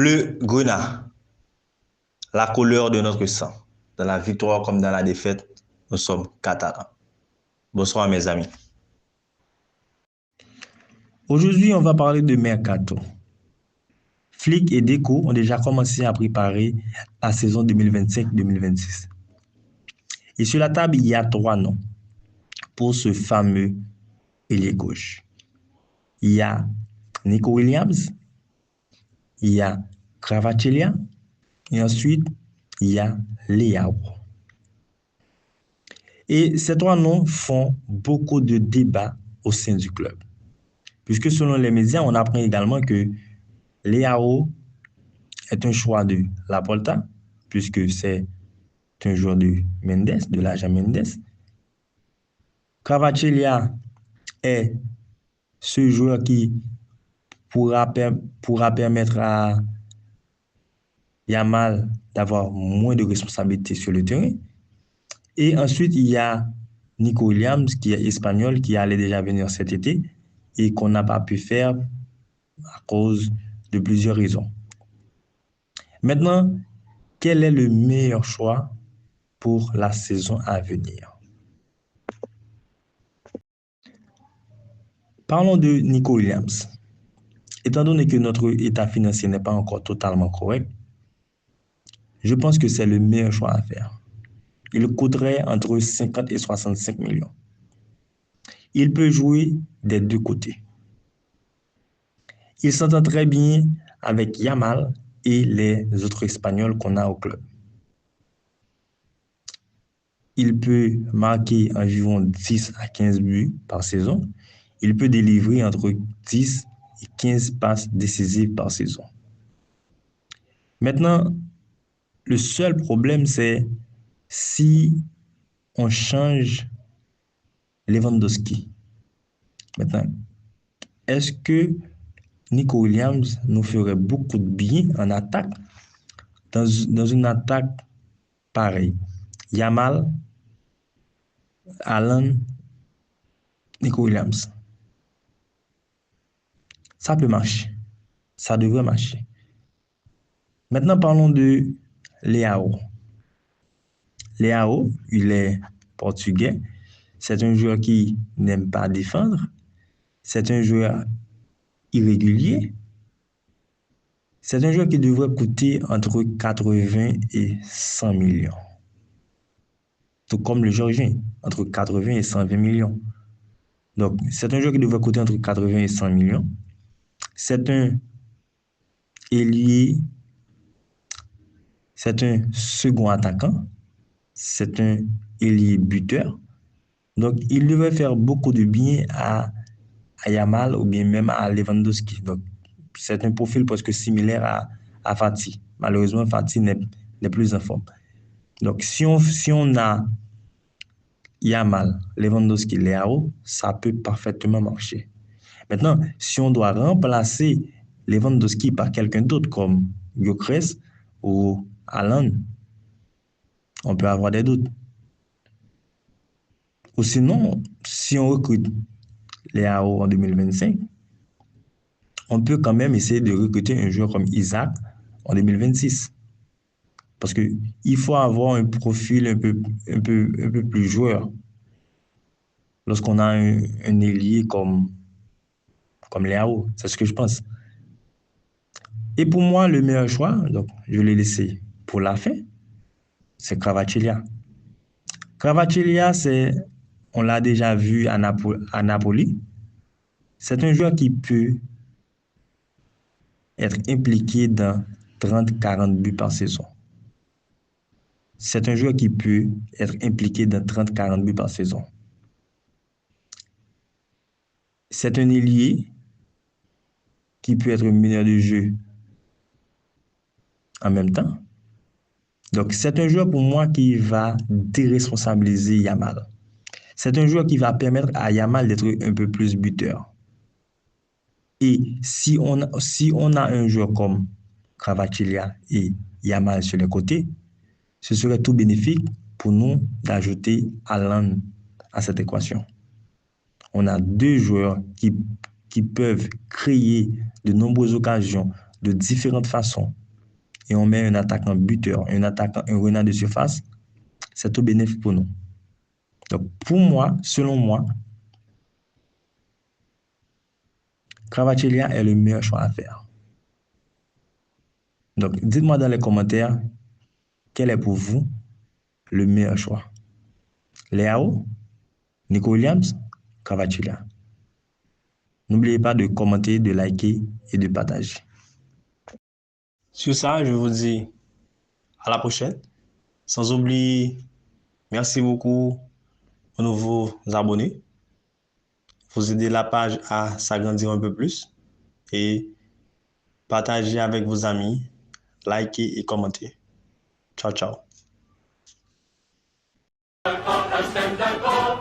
Bleu grenat, la couleur de notre sang. Dans la victoire comme dans la défaite, nous sommes catalans. Bonsoir mes amis. Aujourd'hui, on va parler de Mercato. Flick et Deco ont déjà commencé à préparer la saison 2025-2026. Et sur la table, il y a 3 noms pour ce fameux ailier gauche. Il y a Nico Williams, il y a Kvaratskhelia et ensuite, il y a Leao. Et ces 3 noms font beaucoup de débats au sein du club. Puisque selon les médias, on apprend également que Leao est un choix de Laporta, puisque c'est un joueur de Mendes, de l'agent Mendes. Kvaratskhelia est ce joueur qui pourra permettre à Yamal d'avoir moins de responsabilités sur le terrain. Et ensuite, il y a Nico Williams, qui est espagnol, qui allait déjà venir cet été et qu'on n'a pas pu faire à cause de plusieurs raisons. Maintenant, quel est le meilleur choix pour la saison à venir? Parlons de Nico Williams. Étant donné que notre état financier n'est pas encore totalement correct, je pense que c'est le meilleur choix à faire. Il coûterait entre 50 et 65 millions. Il peut jouer des deux côtés. Il s'entend très bien avec Yamal et les autres Espagnols qu'on a au club. Il peut marquer environ 10 à 15 buts par saison. Il peut délivrer entre 10 et 15 passes décisives par saison. Maintenant, le seul problème, c'est si on change Lewandowski. Maintenant, est-ce que Nico Williams nous ferait beaucoup de bien en attaque, dans une attaque pareille? Yamal, Alan, Nico Williams. Ça peut marcher. Ça devrait marcher. Maintenant, parlons de Leao. Leao, il est portugais. C'est un joueur qui n'aime pas défendre. C'est un joueur irrégulier. C'est un joueur qui devrait coûter entre 80 et 100 millions. Tout comme le Georgien, entre 80 et 120 millions. Donc, c'est un joueur qui devrait coûter entre 80 et 100 millions. C'est un ailier, c'est un second attaquant, c'est un ailier buteur. Donc, il devrait faire beaucoup de bien à Yamal ou bien même à Lewandowski. Donc, c'est un profil presque similaire à Fati. Malheureusement, Fati n'est plus en forme. Donc, si on a Yamal, Lewandowski, Leao, ça peut parfaitement marcher. Maintenant, si on doit remplacer Lewandowski par quelqu'un d'autre comme Gyökeres ou Haaland, on peut avoir des doutes. Ou sinon, si on recrute Leao en 2025, on peut quand même essayer de recruter un joueur comme Isaac en 2026. Parce qu'il faut avoir un profil un peu plus joueur. Lorsqu'on a un ailier comme Leao, c'est ce que je pense. Et pour moi, le meilleur choix, donc je l'ai laissé pour la fin, c'est Kvaratskhelia. Kvaratskhelia, on l'a déjà vu à Napoli. C'est un joueur qui peut être impliqué dans 30-40 buts par saison. C'est un joueur qui peut être impliqué dans 30-40 buts par saison. C'est un ailier qui peut être meneur de jeu en même temps. Donc, c'est un joueur pour moi qui va déresponsabiliser Yamal. C'est un joueur qui va permettre à Yamal d'être un peu plus buteur. Et si on a un joueur comme Kvaratskhelia et Yamal sur les côtés, ce serait tout bénéfique pour nous d'ajouter Haaland à cette équation. On a deux joueurs qui peuvent créer de nombreuses occasions de différentes façons et on met un attaquant buteur, un attaquant, un renard de surface, c'est tout bénéfique pour nous. Donc, pour moi, selon moi, Kvaratskhelia est le meilleur choix à faire. Donc, dites-moi dans les commentaires quel est pour vous le meilleur choix. Leao, Nico Williams, Kvaratskhelia. N'oubliez pas de commenter, de liker et de partager. Sur ça, je vous dis à la prochaine. Sans oublier, merci beaucoup aux nouveaux abonnés. Vous aidez la page à s'agrandir un peu plus et partagez avec vos amis, likez et commentez. Ciao, ciao.